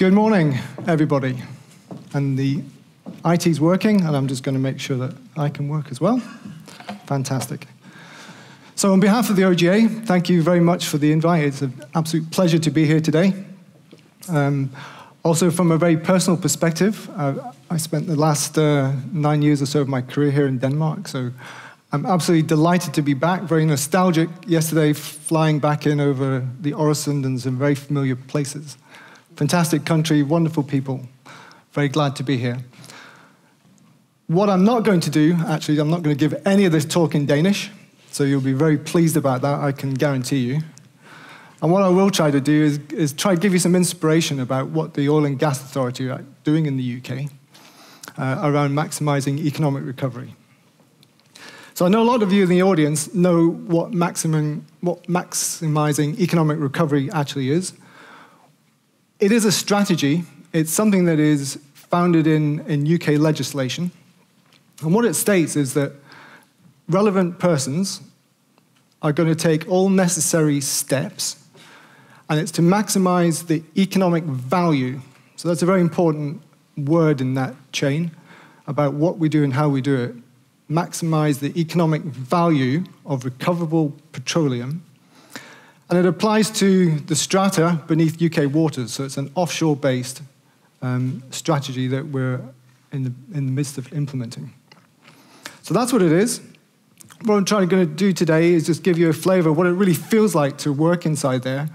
Good morning, everybody. And the IT's working, and I'm just going to make sure that I can work as well. Fantastic. So on behalf of the OGA, thank you very much for the invite. It's an absolute pleasure to be here today. Also, from a very personal perspective, I spent the last 9 years or so of my career here in Denmark, so I'm absolutely delighted to be back, very nostalgic. Yesterday, flying back in over the Øresund and some very familiar places. Fantastic country, wonderful people. Very glad to be here. What I'm not going to do, actually, I'm not going to give any of this talk in Danish, so you'll be very pleased about that, I can guarantee you. And what I will try to do is try to give you some inspiration about what the Oil and Gas Authority are doing in the UK around maximizing economic recovery. So I know a lot of you in the audience know what maximizing economic recovery actually is. It is a strategy. It's something that is founded in UK legislation. And what it states is that relevant persons are going to take all necessary steps, and it's to maximize the economic value. So that's a very important word in that chain about what we do and how we do it. Maximize the economic value of recoverable petroleum. And it applies to the strata beneath UK waters, so it's an offshore-based strategy that we're in the midst of implementing. So that's what it is. What I'm going to do today is just give you a flavor of what it really feels like to work inside there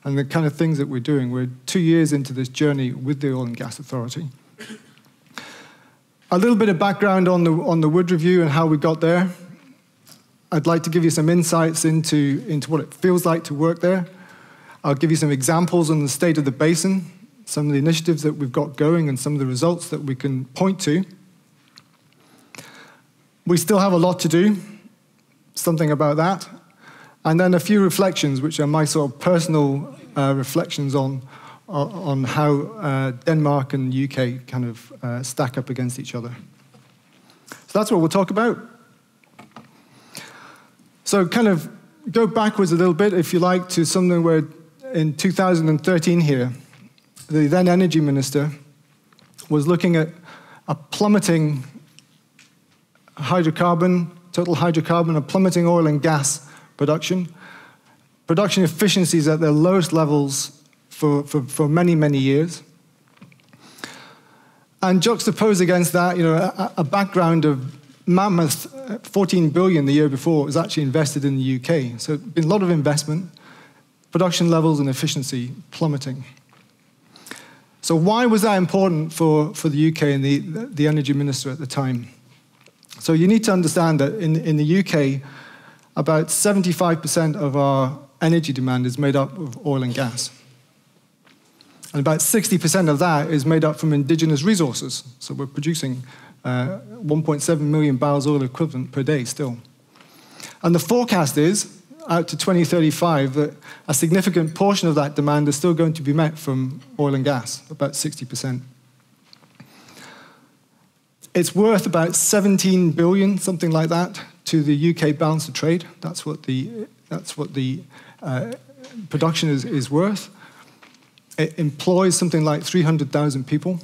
and the kind of things that we're doing. We're 2 years into this journey with the Oil and Gas Authority. A little bit of background on the Wood Review and how we got there. I'd like to give you some insights into what it feels like to work there. I'll give you some examples on the state of the basin, some of the initiatives that we've got going, and some of the results that we can point to. We still have a lot to do, something about that. And then a few reflections, which are my sort of personal reflections on how Denmark and the UK kind of stack up against each other. So that's what we'll talk about. So kind of go backwards a little bit, if you like, to something where in 2013 here, the then Energy Minister was looking at a plummeting total hydrocarbon, a plummeting oil and gas production efficiencies at their lowest levels for many, many years. And juxtaposed against that, a background of mammoth 14 billion the year before was actually invested in the UK. So been a lot of investment, production levels and efficiency plummeting. So why was that important for the UK and the Energy Minister at the time? So you need to understand that in the UK, about 75% of our energy demand is made up of oil and gas. And about 60% of that is made up from indigenous resources. So we're producing 1.7 million barrels oil equivalent per day still. And the forecast is, out to 2035, that a significant portion of that demand is still going to be met from oil and gas, about 60%. It's worth about 17 billion, something like that, to the UK balance of trade. That's what the production is worth. It employs something like 300,000 people.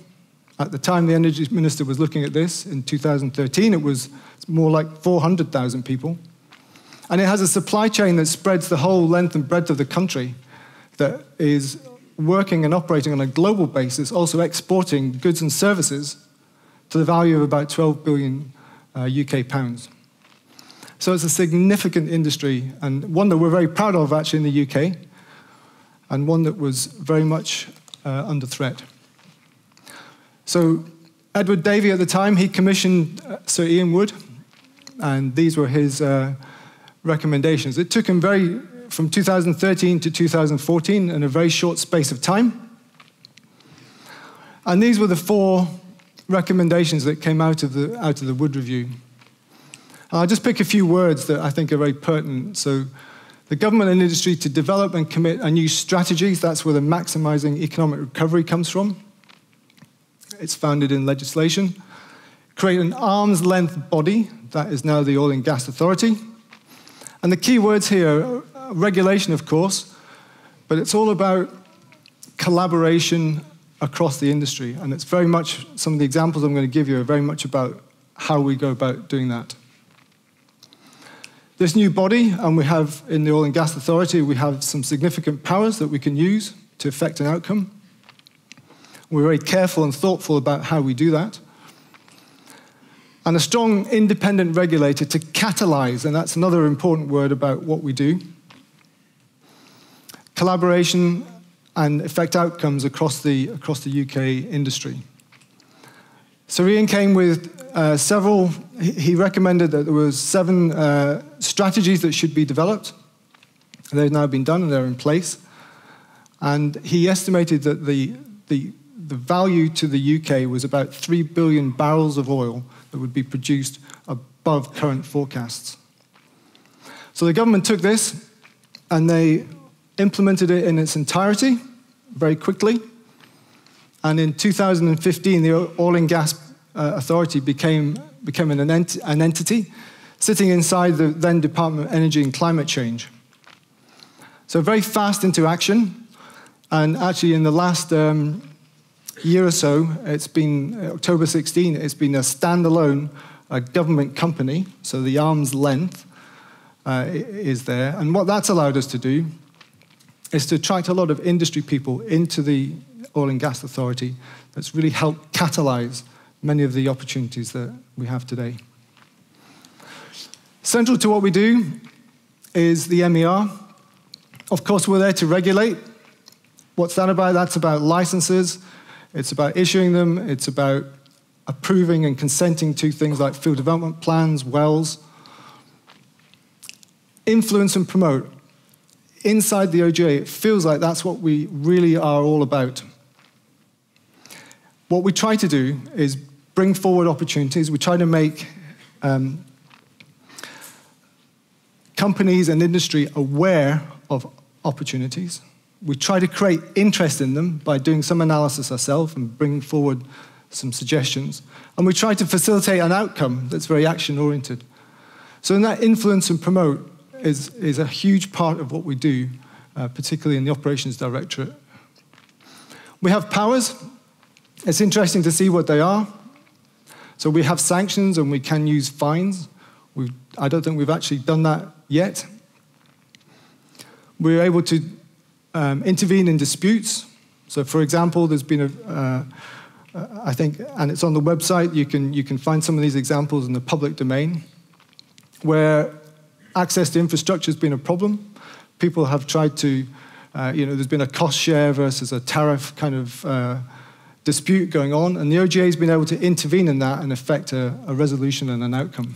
At the time the Energy Minister was looking at this, in 2013, it was more like 400,000 people. And it has a supply chain that spreads the whole length and breadth of the country, that is working and operating on a global basis, also exporting goods and services to the value of about 12 billion UK pounds. So it's a significant industry, and one that we're very proud of actually in the UK, and one that was very much under threat. So Edward Davey at the time, he commissioned Sir Ian Wood, and these were his recommendations. It took him from 2013 to 2014 in a very short space of time. And these were the 4 recommendations that came out of the Wood Review. I'll just pick a few words that I think are very pertinent. So the government and industry to develop and commit a new strategy. That's where the maximizing economic recovery comes from. It's founded in legislation. Create an arm's length body. That is now the Oil and Gas Authority. And the key words here, regulation, of course, but it's all about collaboration across the industry. And it's very much, some of the examples I'm going to give you are very much about how we go about doing that. This new body, and we have in the Oil and Gas Authority, we have some significant powers that we can use to affect an outcome. We're very careful and thoughtful about how we do that. And a strong independent regulator to catalyze, and that's another important word about what we do. Collaboration and affect outcomes across the UK industry. So Ian came with several, he recommended that there was 7 strategies that should be developed. They've now been done and they're in place. And he estimated that the value to the UK was about 3 billion barrels of oil that would be produced above current forecasts. So the government took this and they implemented it in its entirety very quickly. And in 2015, the Oil and Gas Authority became an entity sitting inside the then Department of Energy and Climate Change. So very fast into action. And actually in the last year or so, it's been October 16, it's been a standalone government company. So the arm's length is there. And what that's allowed us to do is to attract a lot of industry people into the Oil and Gas Authority that's really helped catalyze many of the opportunities that we have today. Central to what we do is the MER. Of course, we're there to regulate. What's that about? That's about licenses. It's about issuing them. It's about approving and consenting to things like field development plans, wells. Influence and promote. Inside the OGA, it feels like that's what we really are all about. What we try to do is bring forward opportunities. We try to make companies and industry aware of opportunities. We try to create interest in them by doing some analysis ourselves and bringing forward some suggestions. And we try to facilitate an outcome that's very action-oriented. So in that influence and promote is a huge part of what we do, particularly in the Operations Directorate. We have powers. It's interesting to see what they are. So we have sanctions and we can use fines. I don't think we've actually done that yet. We're able to intervene in disputes. So for example, there's been I think, and it's on the website, you can find some of these examples in the public domain, where access to infrastructure has been a problem. People have tried to, there's been a cost share versus a tariff kind of dispute going on, and the OGA has been able to intervene in that and effect a resolution and an outcome.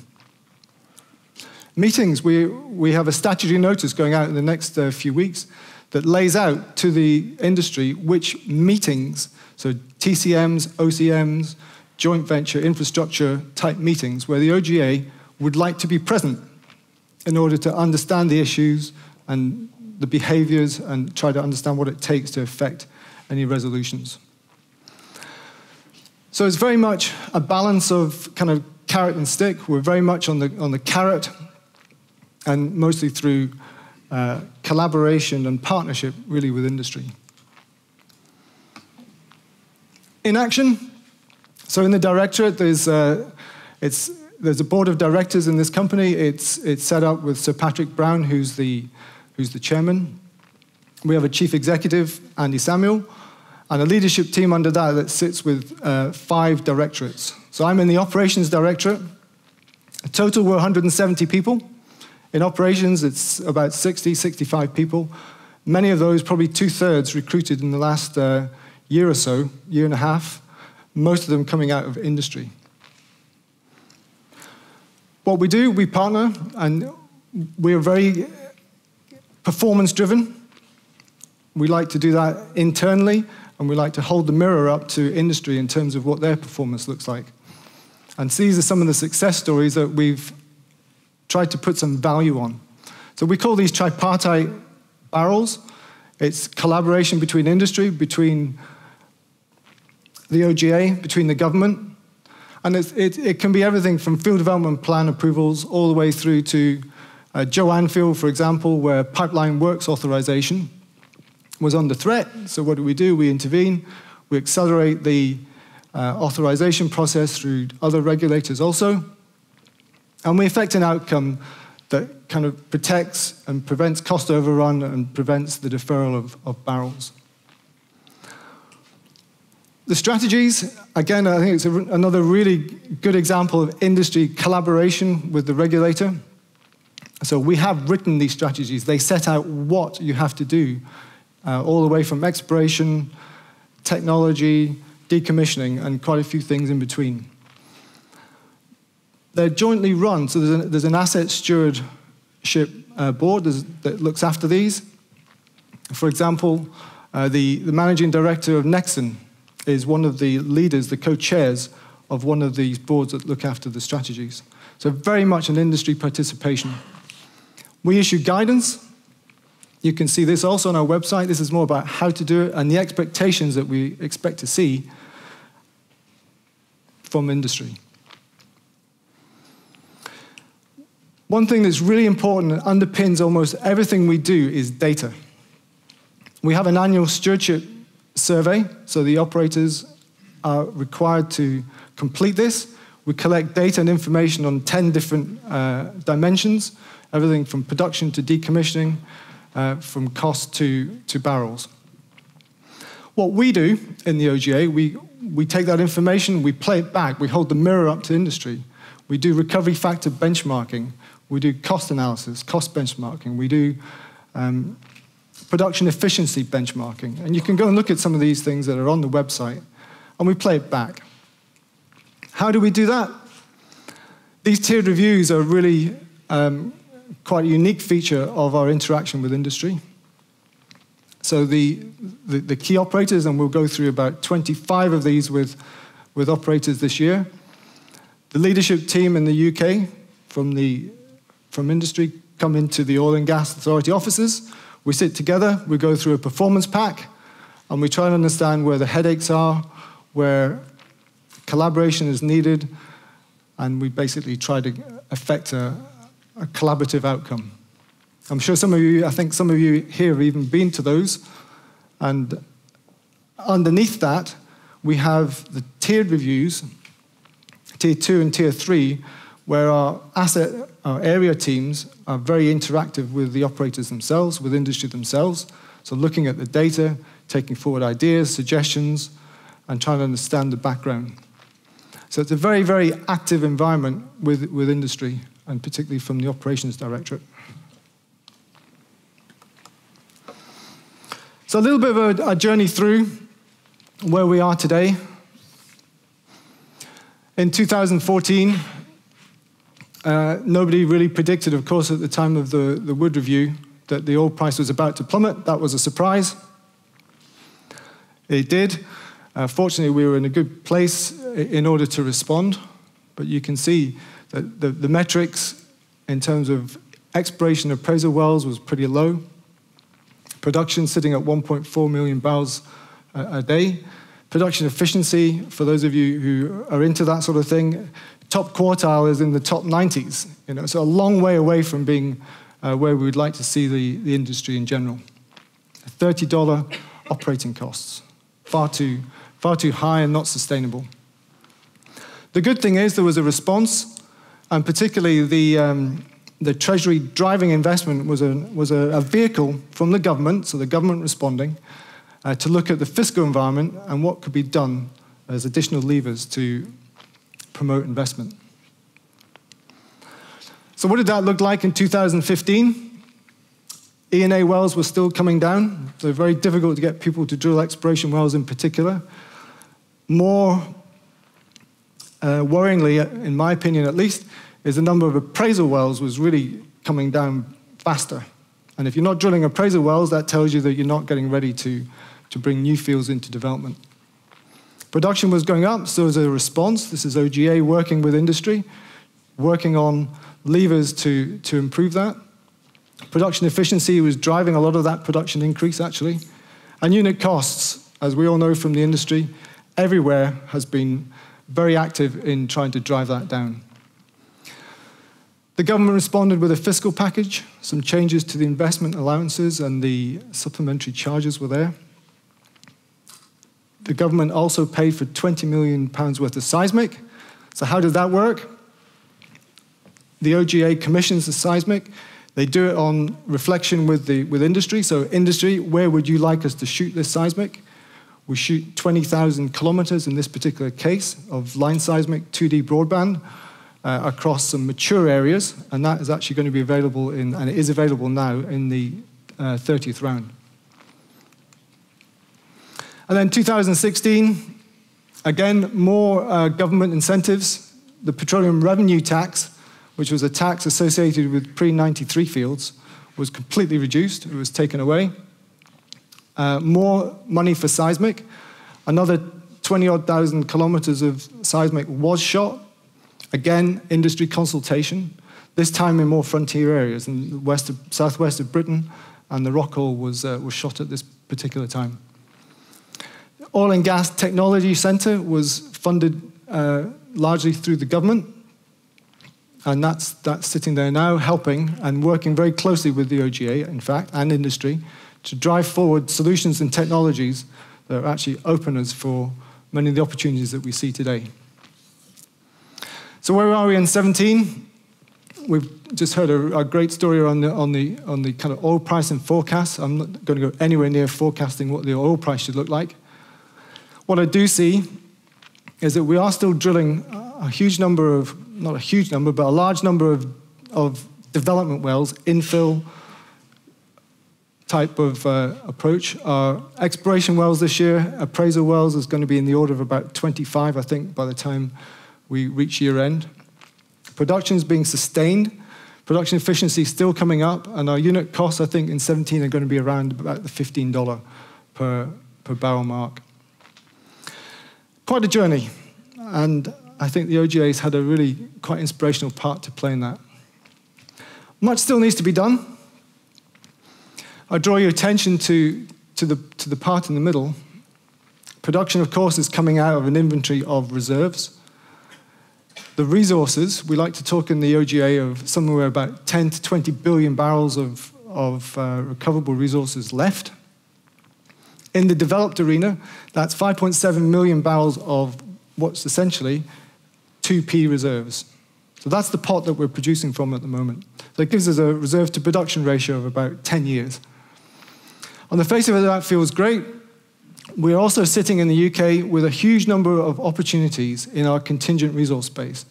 Meetings, we have a statutory notice going out in the next few weeks that lays out to the industry which meetings, so TCMs, OCMs, joint venture, infrastructure type meetings, where the OGA would like to be present in order to understand the issues and the behaviors and try to understand what it takes to affect any resolutions. So it's very much a balance of kind of carrot and stick. We're very much on the carrot, and mostly through collaboration and partnership, really, with industry. In action, so in the directorate, there's a board of directors in this company. It's set up with Sir Patrick Brown, who's the chairman. We have a chief executive, Andy Samuel, and a leadership team under that sits with 5 directorates. So I'm in the operations directorate. In total, we're 170 people. In operations, it's about 60, 65 people. Many of those, probably 2/3, recruited in the last year or so, year and a half, most of them coming out of industry. What we do, we partner, and we're very performance-driven. We like to do that internally, and we like to hold the mirror up to industry in terms of what their performance looks like. And these are some of the success stories that we've tried to put some value on. So we call these tripartite barrels. It's collaboration between industry, between the OGA, between the government. And it can be everything from field development plan approvals all the way through to Joe Anfield, for example, where pipeline works authorization was under threat. So what do? We intervene. We accelerate the authorization process through other regulators also. And we effect an outcome that kind of protects and prevents cost overrun and prevents the deferral of barrels. The strategies, again, I think it's another really good example of industry collaboration with the regulator. So we have written these strategies. They set out what you have to do, all the way from exploration, technology, decommissioning, and quite a few things in between. They're jointly run, so there's an asset stewardship board that looks after these. For example, the managing director of Nexen is one of the leaders, the co-chairs of one of these boards that look after the strategies. So very much an industry participation. We issue guidance. You can see this also on our website. This is more about how to do it and the expectations that we expect to see from industry. One thing that's really important and underpins almost everything we do is data. We have an annual stewardship survey, so the operators are required to complete this. We collect data and information on 10 different dimensions, everything from production to decommissioning, from cost to barrels. What we do in the OGA, we take that information, we play it back, we hold the mirror up to industry. We do recovery factor benchmarking, we do cost analysis, cost benchmarking, we do production efficiency benchmarking. And you can go and look at some of these things that are on the website, and we play it back. How do we do that? These tiered reviews are really quite a unique feature of our interaction with industry. So the key operators, and we'll go through about 25 of these with operators this year. The leadership team in the UK from industry come into the Oil and Gas Authority offices. We sit together, we go through a performance pack, and we try and understand where the headaches are, where collaboration is needed, and we basically try to effect a collaborative outcome. I'm sure I think some of you here have even been to those, and underneath that, we have the tiered reviews, Tier 2 and Tier 3, where our area teams are very interactive with the operators themselves, with industry themselves. So looking at the data, taking forward ideas, suggestions, and trying to understand the background. So it's a very, very active environment with industry, and particularly from the Operations Directorate. So a little bit of a journey through where we are today. In 2014, nobody really predicted, of course, at the time of the Wood Review, that the oil price was about to plummet. That was a surprise. It did. Fortunately, we were in a good place in order to respond. But you can see that the metrics in terms of exploration appraisal wells was pretty low. Production sitting at 1.4 million barrels a day. Production efficiency, for those of you who are into that sort of thing, top quartile is in the top 90s. So a long way away from being where we would like to see the industry in general. $30 operating costs, far too high and not sustainable. The good thing is there was a response, and particularly the Treasury driving investment was a vehicle from the government, so the government responding, to look at the fiscal environment and what could be done as additional levers to promote investment. So what did that look like in 2015? E&A wells were still coming down, so very difficult to get people to drill exploration wells in particular. More worryingly, in my opinion at least, is the number of appraisal wells was really coming down faster. And if you're not drilling appraisal wells, that tells you that you're not getting ready to bring new fields into development. Production was going up, so as a response, this is OGA working with industry, working on levers to improve that. Production efficiency was driving a lot of that production increase, actually. And unit costs, as we all know from the industry, everywhere has been very active in trying to drive that down. The government responded with a fiscal package. Some changes to the investment allowances and the supplementary charges were there. the government also paid for £20 million worth of seismic. So how did that work? The OGA commissions the seismic. They do it on reflection with industry. So industry, where would you like us to shoot this seismic? We shoot 20,000 kilometers in this particular case of line seismic 2D broadband across some mature areas, and that is actually going to be available and it is available now in the 30th round. And then 2016, again, more government incentives. The petroleum revenue tax, which was a tax associated with pre-93 fields, was completely reduced. It was taken away. More money for seismic. Another 20-odd thousand kilometers of seismic was shot. Again, industry consultation, this time in more frontier areas in the southwest of Britain, and the Rockall was shot at this particular time. Oil and Gas Technology Centre was funded largely through the government, and that's sitting there now, helping and working very closely with the OGA, in fact, and industry, to drive forward solutions and technologies that are actually openers for many of the opportunities that we see today. So where are we in 17? We've just heard a great story on the kind of oil price and forecast. I'm not going to go anywhere near forecasting what the oil price should look like. What I do see is that we are still drilling a huge number of, not a huge number, but a large number of development wells, infill type of approach. Our exploration wells this year, appraisal wells, is going to be in the order of about 25, I think, by the time we reach year end. Production is being sustained. Production efficiency is still coming up, and our unit costs, I think, in 17 are going to be around about the $15 per barrel mark. Quite a journey, and I think the OGA's had a really quite inspirational part to play in that. Much still needs to be done. I draw your attention to the part in the middle. Production, of course, is coming out of an inventory of reserves. The resources, we like to talk in the OGA of somewhere about 10 to 20 billion barrels of recoverable resources left. In the developed arena, that's 5.7 million barrels of what's essentially 2P reserves. So that's the pot that we're producing from at the moment. So it gives us a reserve to production ratio of about 10 years. On the face of it, that feels great. We're also sitting in the UK with a huge number of opportunities in our contingent resource space.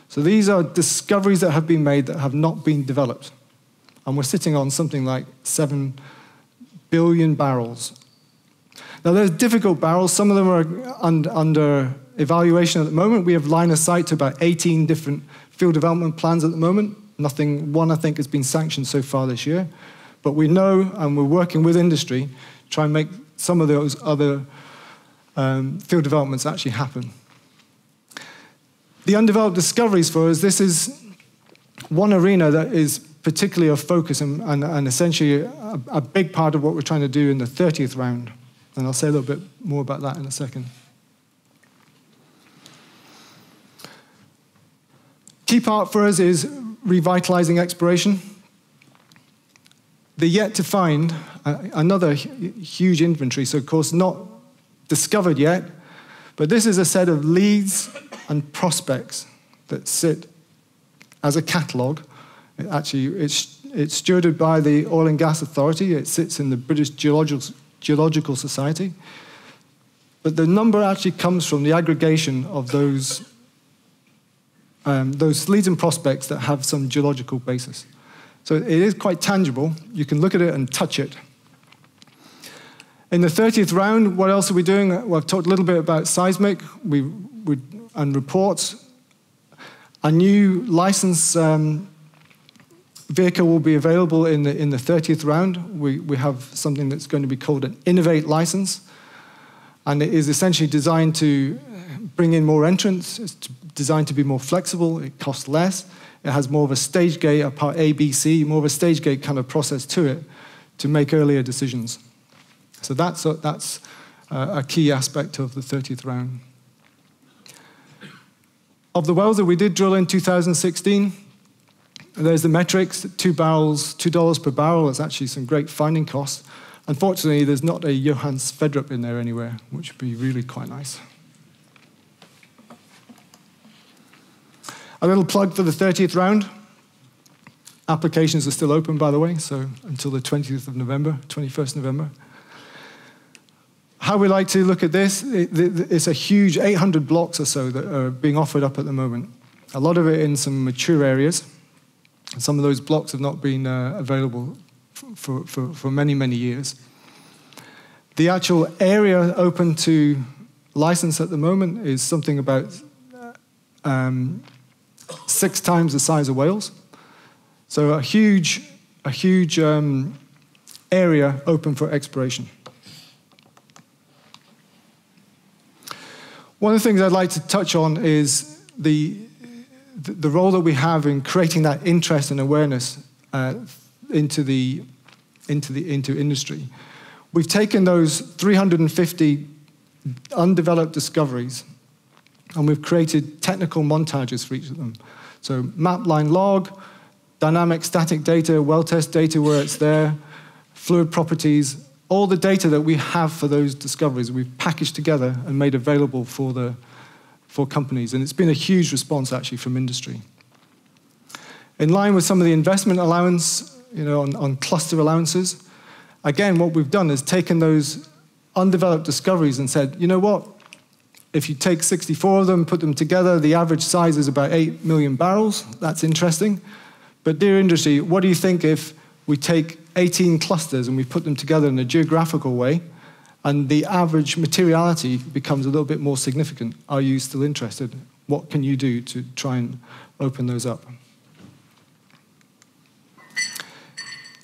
So these are discoveries that have been made that have not been developed. And we're sitting on something like 7 billion barrels. Now, there's difficult barrels. Some of them are under evaluation at the moment. We have line of sight to about 18 different field development plans at the moment. One, I think, has been sanctioned so far this year. But we know, and we're working with industry, to try and make some of those other field developments actually happen. The undeveloped discoveries for us, this is one arena that is particularly of focus and essentially a big part of what we're trying to do in the 30th round. And I'll say a little bit more about that in a second. Key part for us is revitalizing exploration. They're yet to find another huge inventory, so of course not discovered yet, but this is a set of leads and prospects that sit as a catalogue. It's stewarded by the Oil and Gas Authority. It sits in the British Geological Society. But the number actually comes from the aggregation of those leads and prospects that have some geological basis. So it is quite tangible. You can look at it and touch it. In the 30th round, what else are we doing? Well, I've talked a little bit about seismic and reports. A new license vehicle will be available in the 30th round. We have something that's going to be called an Innovate license. And it is essentially designed to bring in more entrants. It's designed to be more flexible. It costs less. It has more of a stage gate, a part A, B, C, more of a stage gate kind of process to it to make earlier decisions. So that's a key aspect of the 30th round. Of the wells that we did drill in 2016, there's the metrics, $2 per barrel. It's actually some great finding costs. Unfortunately, there's not a Johan Sverdrup in there anywhere, which would be really quite nice. A little plug for the 30th round. Applications are still open, by the way, so until the 20th of November, 21st November. How we like to look at this, it's a huge 800 blocks or so that are being offered up at the moment. A lot of it in some mature areas. Some of those blocks have not been available for many, many years. The actual area open to license at the moment is something about 6 times the size of Wales. So a huge area open for exploration. One of the things I'd like to touch on is the role that we have in creating that interest and awareness into industry. We've taken those 350 undeveloped discoveries and we've created technical montages for each of them. So map, line, log, dynamic, static data, well test data where it's there, fluid properties, all the data that we have for those discoveries we've packaged together and made available for companies. And it's been a huge response actually from industry. In line with some of the investment allowance, on cluster allowances, again, what we've done is taken those undeveloped discoveries and said, you know what? If you take 64 of them, put them together, the average size is about 8 million barrels. That's interesting. But dear industry, what do you think if we take 18 clusters and we put them together in a geographical way and the average materiality becomes a little bit more significant? Are you still interested? What can you do to try and open those up?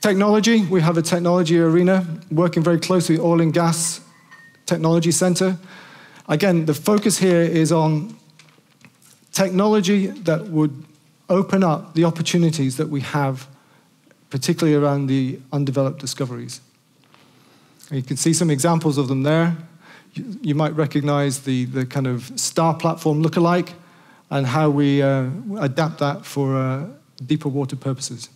Technology, we have a technology arena working very closely with Oil and Gas Technology Center. Again, the focus here is on technology that would open up the opportunities that we have, particularly around the undeveloped discoveries. And you can see some examples of them there. You might recognize the kind of star platform lookalike and how we adapt that for deeper water purposes.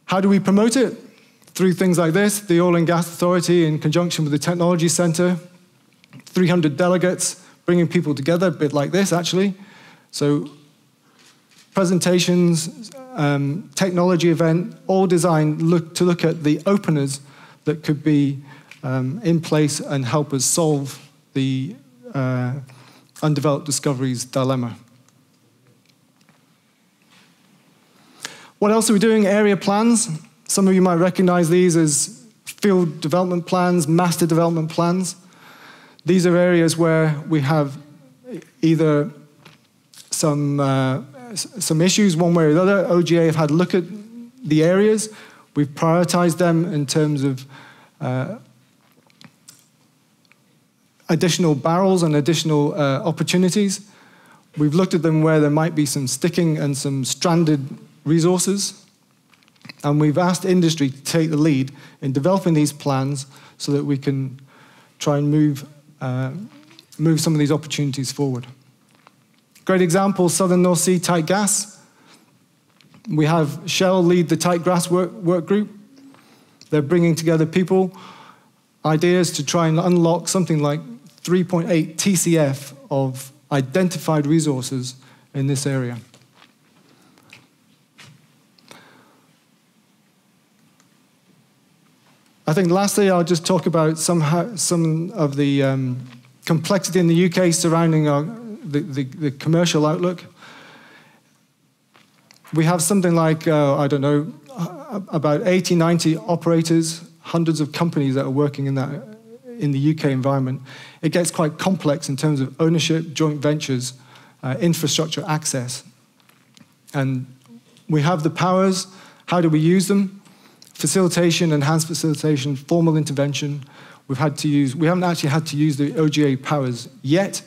How do we promote it? Through things like this, the Oil and Gas Authority in conjunction with the Technology Center, 300 delegates, bringing people together, a bit like this actually. So presentations, technology event, all designed to look at the openers that could be in place and help us solve the undeveloped discoveries dilemma. What else are we doing? Area plans. Some of you might recognize these as field development plans, master development plans. These are areas where we have either some issues one way or the other. OGA have had a look at the areas. We've prioritized them in terms of additional barrels and additional opportunities. We've looked at them where there might be some sticking and some stranded resources. And we've asked industry to take the lead in developing these plans so that we can try and move some of these opportunities forward. Great example, Southern North Sea tight gas. We have Shell lead the tight gas work group. They're bringing together people, ideas to try and unlock something like 3.8 TCF of identified resources in this area. I think lastly, I'll just talk about some of the complexity in the UK surrounding the commercial outlook. We have something like, I don't know, about 80, 90 operators, hundreds of companies that are working in the UK environment. It gets quite complex in terms of ownership, joint ventures, infrastructure access. And we have the powers. How do we use them? Facilitation, enhanced facilitation, formal intervention. We haven't actually had to use the OGA powers yet,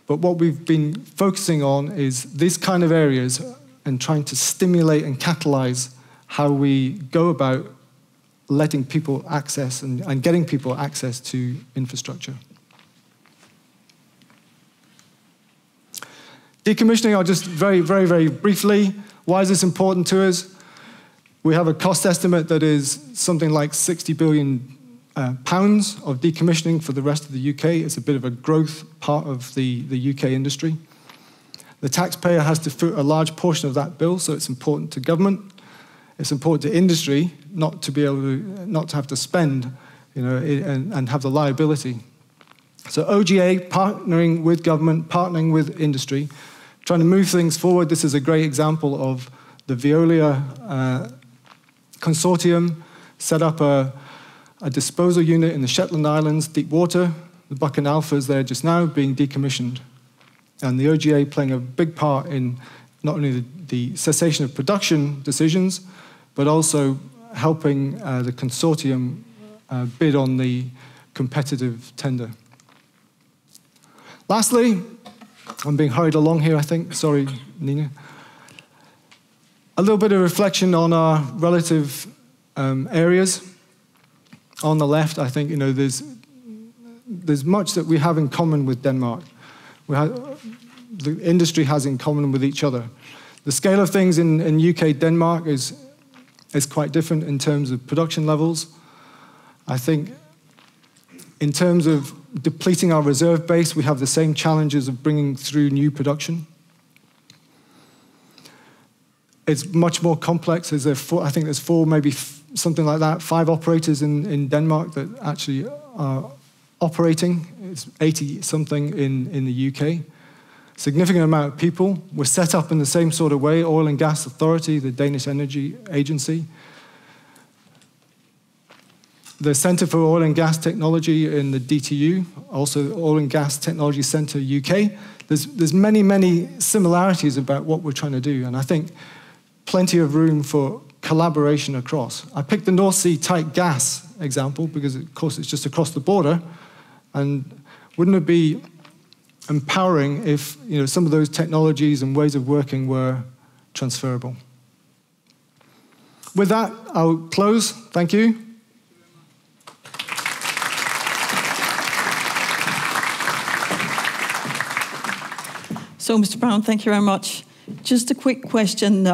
but what we've been focusing on is these kind of areas and trying to stimulate and catalyze how we go about letting people access and getting people access to infrastructure. Decommissioning, I'll just very, very, very briefly. Why is this important to us? We have a cost estimate that is something like 60 billion pounds of decommissioning for the rest of the UK. It's a bit of a growth part of the UK industry. The taxpayer has to foot a large portion of that bill, so it's important to government. It's important to industry not to have to spend, and have the liability. So OGA, partnering with government, partnering with industry, trying to move things forward. This is a great example of the Veolia consortium set up a disposal unit in the Shetland Islands, deep water. The Buchan Alpha is there just now being decommissioned. And the OGA playing a big part in not only the cessation of production decisions, but also helping the consortium bid on the competitive tender. Lastly, I'm being hurried along here, I think. Sorry, Nina. A little bit of reflection on our relative areas. On the left, I think there's much that we have in common with Denmark. The industry has in common with each other. The scale of things in UK Denmark is quite different in terms of production levels. I think in terms of depleting our reserve base, we have the same challenges of bringing through new production. It's much more complex. I think there's four, maybe something like that, 5 operators in Denmark that actually are operating. It's 80-something in the UK. Significant amount of people. We're set up in the same sort of way. Oil and Gas Authority, the Danish Energy Agency. The Centre for Oil and Gas Technology in the DTU, also Oil and Gas Technology Centre UK. There's many, many similarities about what we're trying to do, and I think plenty of room for collaboration across. I picked the North Sea tight gas example because, of course, it's just across the border, and wouldn't it be empowering if some of those technologies and ways of working were transferable? With that, I'll close. Thank you. So, Mr. Brown, thank you very much. Just a quick question.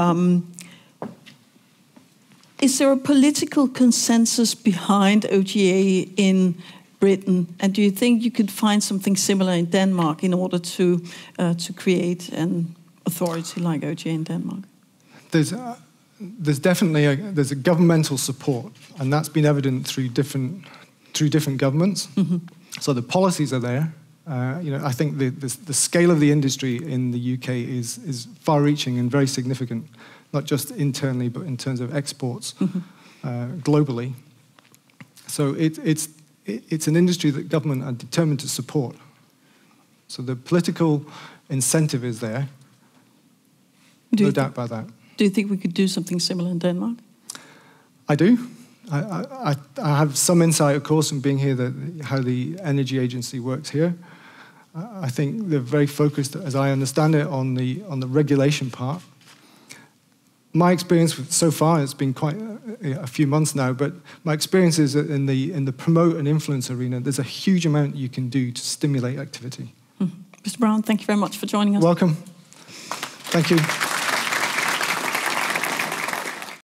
Is there a political consensus behind OGA in Britain? And do you think you could find something similar in Denmark in order to create an authority like OGA in Denmark? There's definitely a governmental support, and that's been evident through different governments. Mm-hmm. So the policies are there. I think the scale of the industry in the UK is far-reaching and very significant, not just internally, but in terms of exports globally. So it's an industry that government are determined to support. So the political incentive is there. No doubt about that. Do you think we could do something similar in Denmark? I do. I have some insight, of course, from being here, how the energy agency works here. I think they're very focused, as I understand it, on the regulation part. My experience so far, it's been quite a few months now, but my experience is that in the promote and influence arena, there's a huge amount you can do to stimulate activity. Mr. Brown, thank you very much for joining us. Welcome. Thank you.